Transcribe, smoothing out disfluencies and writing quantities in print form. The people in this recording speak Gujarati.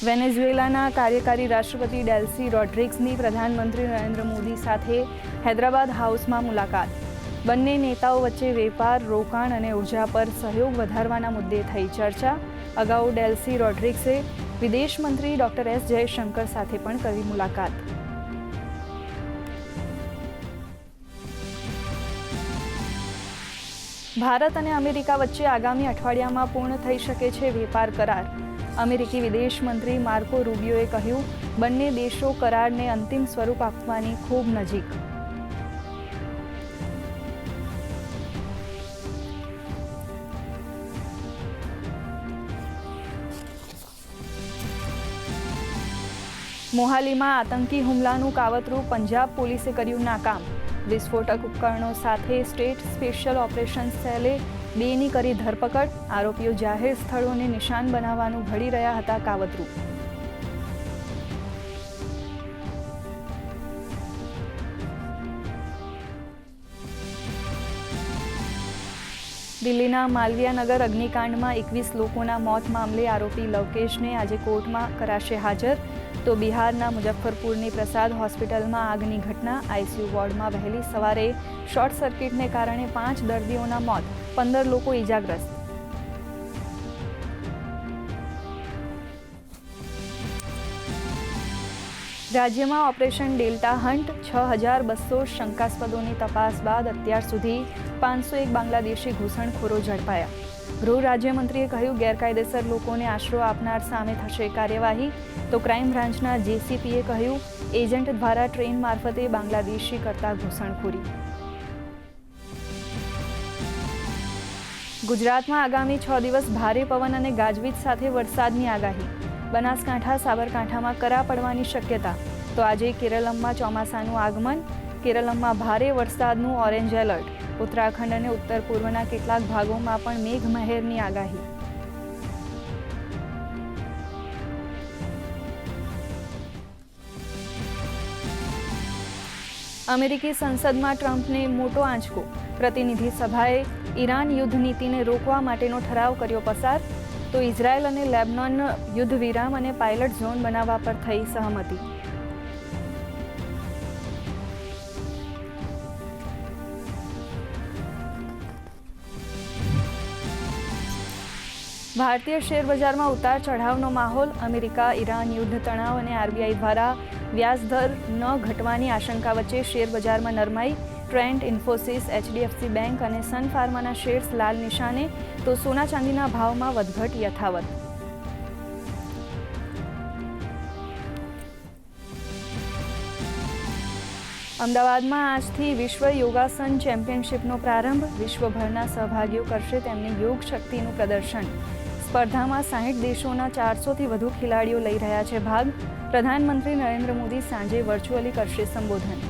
વેનેઝુએલાના કાર્યકારી રાષ્ટ્રપતિ ડેલ્સી રોડ્રિગ્સની પ્રધાનમંત્રી નરેન્દ્ર મોદી સાથે હૈદરાબાદ હાઉસમાં મુલાકાત. બંને નેતાઓ વચ્ચે વેપાર, રોકાણ અને ઉર્જા પર સહયોગ વધારવાના મુદ્દે થઈ ચર્ચા. અગાઉ ડેલ્સી રોડ્રિગ્સે વિદેશ મંત્રી ડોક્ટર એસ જયશંકર સાથે પણ કરી મુલાકાત. ભારત અને અમેરિકા વચ્ચે આગામી અઠવાડિયામાં પૂર્ણ થઈ શકે છે વેપાર કરાર. અમેરિકી વિદેશ મંત્રી માર્કો રૂબિયોએ કહ્યું, બંને દેશો કરારને અંતિમ સ્વરૂપ આપવાની ખૂબ નજીક. મોહાલીમાં આતંકી હુમલાનું કાવતરું પંજાબ પોલીસે કર્યું નાકામ. વિસ્ફોટક ઉપકરણો સાથે સ્ટેટ સ્પેશિયલ ઓપરેશન સેલે 2ની કરી ધરપકડ. આરોપીઓ જાહેર સ્થળોને નિશાન બનાવવાનું ઘડી રહ્યા હતા કાવતરું. દિલ્હીના માલવિયાનગર અગ્નિકાંડમાં 21 લોકોના મોત મામલે આરોપી લવકેશને આજે કોર્ટમાં કરાશે હાજર. તો બિહારના મુઝફ્ફરપુરની પ્રસાદ હોસ્પિટલમાં આગની ઘટના. આઈસીયુ વોર્ડમાં વહેલી સવારે શોર્ટ સર્કિટને કારણે 5 દર્દીઓના મોત, 15 લોકો ઇજાગ્રસ્ત. રાજ્યમાં ઓપરેશન ડેલ્ટા હન્ટ. 6200 શંકાસ્પદોની તપાસ બાદ અત્યાર સુધી 501 બાંગ્લાદેશી ઘૂસણખોરો ઝડપાયા. ગૃહ રાજ્યમંત્રીએ કહ્યું, ગેરકાયદેસર લોકોને આશરો આપનાર સામે થશે કાર્યવાહી. તો ક્રાઇમ બ્રાન્ચના જેસીપીએ કહ્યું, એજન્ટ દ્વારા ટ્રેન મારફતે બાંગ્લાદેશી કરતા ઘૂસણખોરી. ગુજરાતમાં આગામી 6 દિવસ ભારે પવન અને ગાજવીજ સાથે વરસાદની આગાહી. બનાસકાંઠા, સાબરકાંઠામાં કરા પડવાની શક્યતા. તો આજે કેરળમાં ચોમાસાનું આગમન. કેરળમાં ભારે વરસાદનું ઓરેન્જ એલર્ટ. ઉત્તરાખંડ અને ઉત્તર પૂર્વના કેટલાક ભાગોમાં પણ મેઘમહેરની આગાહી. અમેરિકી સંસદમાં ટ્રમ્પને મોટો આંચકો. પ્રતિનિધિ સભાએ ઈરાન યુદ્ધ નીતિને રોકવા માટેનો ઠરાવ કર્યો પસાર. તો ઇઝરાયલ અને લેબનોન યુદ્ધ વિરામ અને પાયલટ ઝોન બનાવવા પર થઈ સહમતિ. ભારતીય શેર બજારમાં ઉતાર ચઢાવનો માહોલ. અમેરિકા ઈરાન યુદ્ધ તણાવ અને આરબીઆઈ દ્વારા વ્યાજદર ન ઘટવાની આશંકા વચ્ચે શેર બજારમાં નરમાઈ. ટ્રેન્ટ, ઇન્ફોસિસ, એચડીએફસી બેંક અને સન ફાર્માના શેર્સ લાલ નિશાને. તો સોના ચાંદીના ભાવમાં વધઘટ યથાવત. અમદાવાદમાં આજથી વિશ્વ યોગાસન ચેમ્પિયનશિપનો પ્રારંભ. વિશ્વભરના સહભાગીઓ કરશે તેમની યોગ શક્તિનું પ્રદર્શન. સ્પર્ધામાં 60 દેશોના 400થી વધુ ખેલાડીઓ લઈ રહ્યા છે ભાગ. પ્રધાનમંત્રી નરેન્દ્ર મોદી સાંજે વર્ચ્યુઅલી કરશે સંબોધન.